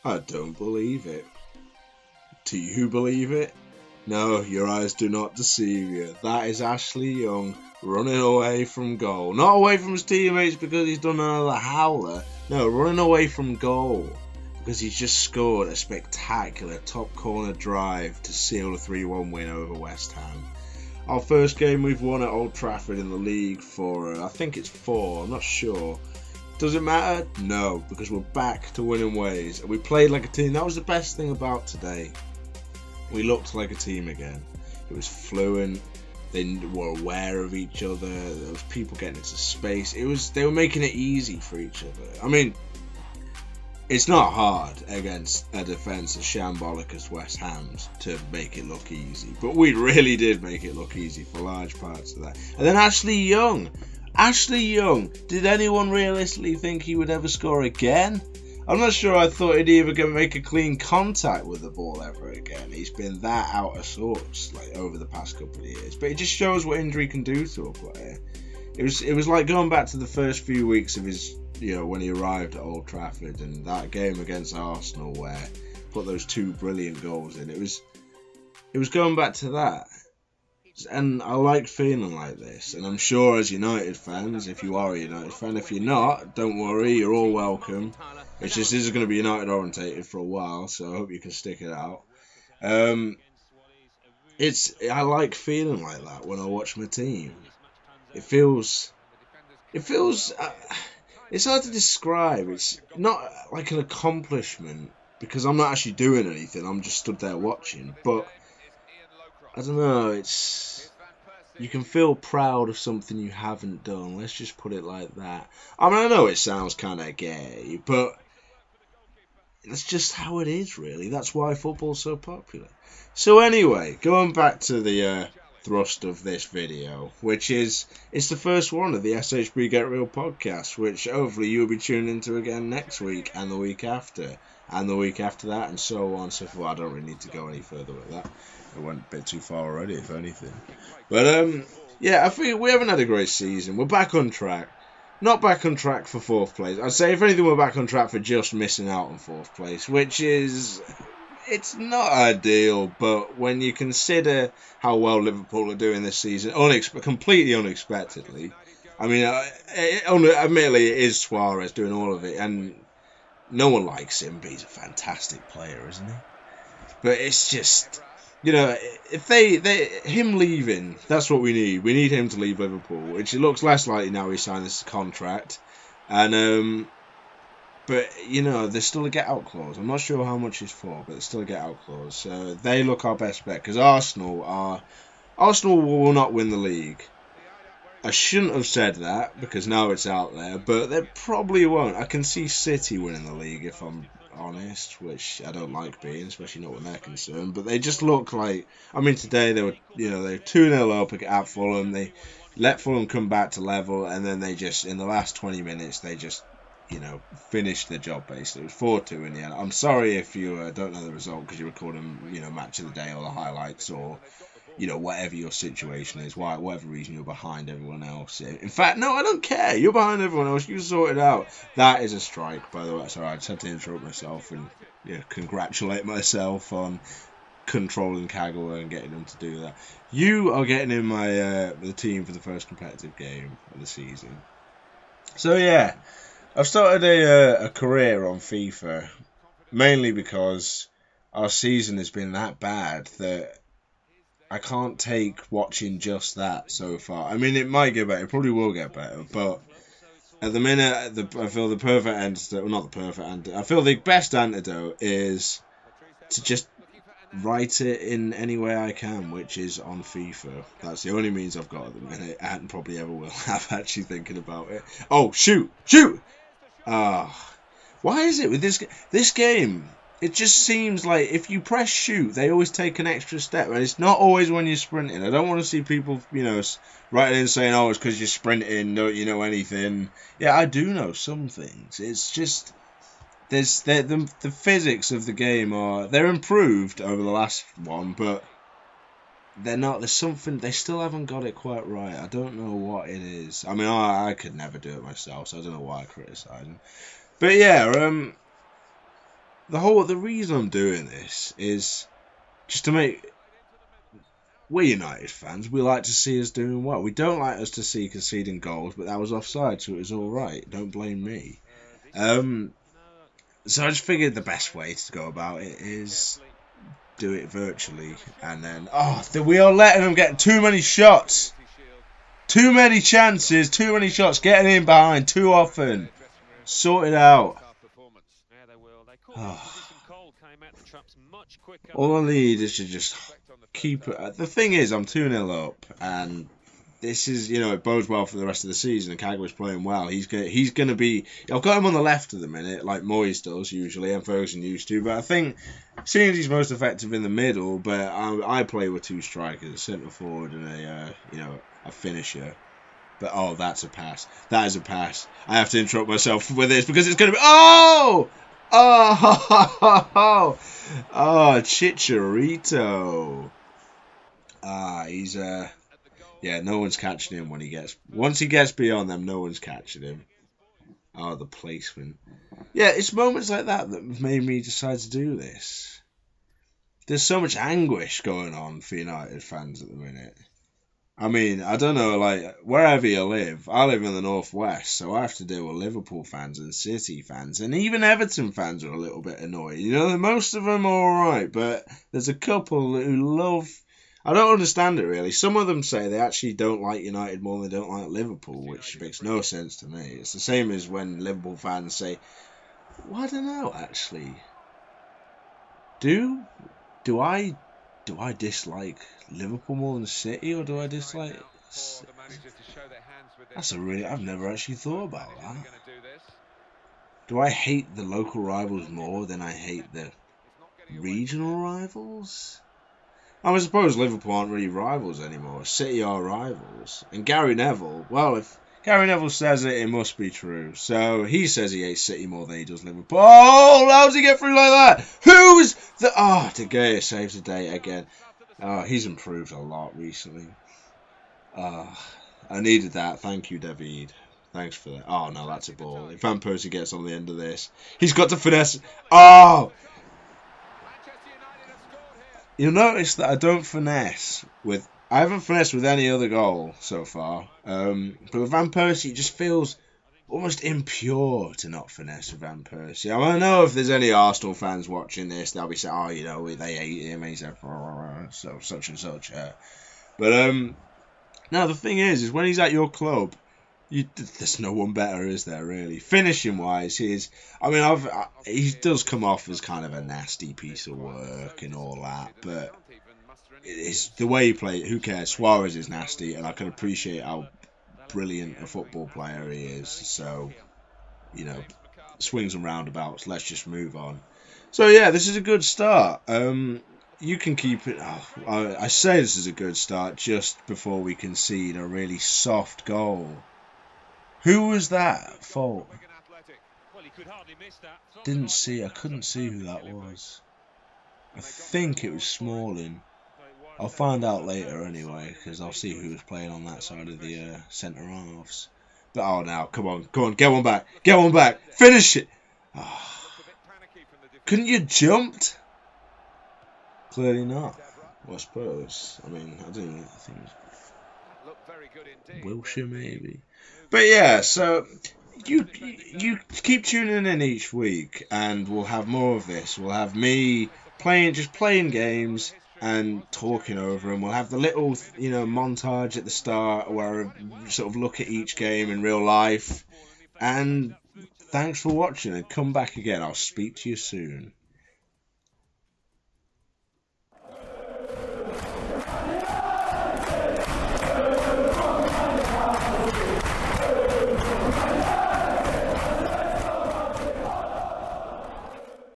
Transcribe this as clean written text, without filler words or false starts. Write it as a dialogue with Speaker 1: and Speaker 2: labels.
Speaker 1: I don't believe it. Do you believe it? No, your eyes do not deceive you. That is Ashley Young running away from goal. Not away from his teammates because he's done another howler. No, running away from goal because he's just scored a spectacular top corner drive to seal a 3-1 win over West Ham. Our first game we've won at Old Trafford in the league for, I think it's 4, I'm not sure. Does it matter? No, because we're back to winning ways. We played like a team. That was the best thing about today. We looked like a team again. It was fluent. They were aware of each other. There was people getting into space. They were making it easy for each other. I mean, it's not hard against a defence as shambolic as West Ham's to make it look easy. But we really did make it look easy for large parts of that. And then Ashley Young. Ashley Young, did anyone realistically think he would ever score again? I'm not sure I thought he'd even make a clean contact with the ball ever again. He's been that out of sorts like over the past couple of years. But it just shows what injury can do to a player. It was like going back to the first few weeks of his, when he arrived at Old Trafford and that game against Arsenal where he put those 2 brilliant goals in. It was going back to that. And I like feeling like this, and I'm sure as United fans, if you are a United fan, if you're not, don't worry, you're all welcome. It's just this is going to be United orientated for a while, so I hope you can stick it out. I like feeling like that when I watch my team. It feels. It's hard to describe. It's not like an accomplishment because I'm not actually doing anything. I'm just stood there watching, but. I don't know, you can feel proud of something you haven't done, let's just put it like that. I mean, I know it sounds kind of gay, but that's just how it is, really. That's why football's so popular. So anyway, going back to the thrust of this video, which is, it's the first one of the SHBGetReal podcast, which hopefully you'll be tuning into again next week, and the week after, and the week after that, and so on and so forth. I don't really need to go any further with that. It went a bit too far already, if anything. But, yeah, I think we haven't had a great season. We're back on track. Not back on track for 4th place. I'd say, if anything, we're back on track for just missing out on 4th place, which is... It's not ideal, but when you consider how well Liverpool are doing this season, completely unexpectedly, I mean, admittedly, it is Suarez doing all of it, and no one likes him, but he's a fantastic player, isn't he? But it's just... if him leaving, that's what we need. We need him to leave Liverpool, which it looks less likely now he signed this contract. And but there's still a get out clause. I'm not sure how much it's for, but there's still a get out clause. So they look our best bet because Arsenal will not win the league. I shouldn't have said that because now it's out there, but they probably won't. I can see City winning the league if I'm honest, which I don't like being, especially not when they're concerned. But they just look like, I mean, today they were 2-0 up at Fulham. They let Fulham come back to level, and then they just, in the last 20 minutes, they just, finished the job basically. It was 4-2 in the end. I'm sorry if you don't know the result because you're recording, match of the day or the highlights or, whatever your situation is, whatever reason you're behind everyone else. In fact, no, I don't care. You're behind everyone else. You sort it out. That is a strike, by the way. Sorry, I just had to interrupt myself and congratulate myself on controlling Kagawa and getting them to do that. You are getting in my the team for the first competitive game of the season. So yeah, I've started a career on FIFA mainly because our season has been that bad that I can't take watching just that so far. I mean, it might get better. It probably will get better. But at the minute, I feel the perfect antidote... Well, not the perfect antidote. I feel the best antidote is to just write it in any way I can, which is on FIFA. That's the only means I've got at the minute, and probably ever will have, actually thinking about it. Oh, shoot! Shoot! Why is it with this game... It just seems like if you press shoot, they always take an extra step. And it's not always when you're sprinting. I don't want to see people, writing in saying, oh, it's because you're sprinting, don't you know anything. Yeah, I do know some things. It's just, the physics of the game they're improved over the last one, but they're not, there's something, they still haven't got it quite right. I don't know what it is. I mean, I could never do it myself, so I don't know why I criticise them. But yeah, the reason I'm doing this is just to make. We're United fans. We like to see us doing well. We don't like us to see conceding goals, but that was offside, so it was all right. Don't blame me. So I just figured the best way to go about it is do it virtually, and then we are letting them get too many shots, too many chances, too many shots, getting in behind too often. Sort it out. All I need is to just keep it. The thing is, I'm 2-0 up, and this is, it bodes well for the rest of the season. And Kagawa's playing well. He's going to be. I've got him on the left at the minute, like Moyes does usually, and Ferguson used to. But I think, seeing as he's most effective in the middle, but I play with 2 strikers, a centre forward and a finisher. But that's a pass. That is a pass. I have to interrupt myself with this because it's going to be. Chicharito. He's no one's catching him once he gets beyond them, no one's catching him. The placement. Yeah, it's moments like that have made me decide to do this. There's so much anguish going on for United fans at the minute. I mean, I don't know, like, wherever you live, I live in the northwest, so I have to deal with Liverpool fans and City fans, and even Everton fans are a little bit annoyed. Most of them are alright, but there's a couple who love. I don't understand it really. Some of them say they actually don't like United more than they don't like Liverpool, which makes no sense to me. It's the same as when Liverpool fans say, well, I don't know, actually. Do I dislike Liverpool more than City, or do I dislike? I've never actually thought about that. Do I hate the local rivals more than I hate the regional rivals? I suppose Liverpool aren't really rivals anymore. City are rivals. And Gary Neville, well, if Gary Neville says it, it must be true. So he says he hates City more than he does Liverpool. Oh, how does he get through like that? Who's the... De Gea saves the day again. He's improved a lot recently. I needed that. Thank you, David. Thanks for that. Oh, no, that's a ball. If Van Persie gets on the end of this, he's got to finesse. You'll notice that I don't finesse with... I haven't finessed with any other goal so far. But with Van Persie, it just feels almost impure to not finesse with Van Persie. I know if there's any Arsenal fans watching this, they'll be saying, they hate him. He's so such and such. But no, the thing is when he's at your club, there's no one better, is there, really? Finishing wise, he does come off as kind of a nasty piece of work and all that, but it's the way he plays. Who cares? Suarez is nasty, and I can appreciate how brilliant a football player he is. So, swings and roundabouts. Let's just move on. So yeah, this is a good start. You can keep it. I say this is a good start just before we concede a really soft goal. Who was that fault? Didn't see. I couldn't see who that was. I think it was Smalling. I'll find out later anyway, because I'll see who was playing on that side of the centre halves. But now, come on, get one back, finish it. Couldn't you jumped? Clearly not. Well, I suppose. I think it was Wilshire maybe. But yeah, so you keep tuning in each week, and we'll have more of this. We'll have me playing games and talking over them. We'll have the little, montage at the start where I sort of look at each game in real life. And thanks for watching, and come back again. I'll speak to you soon.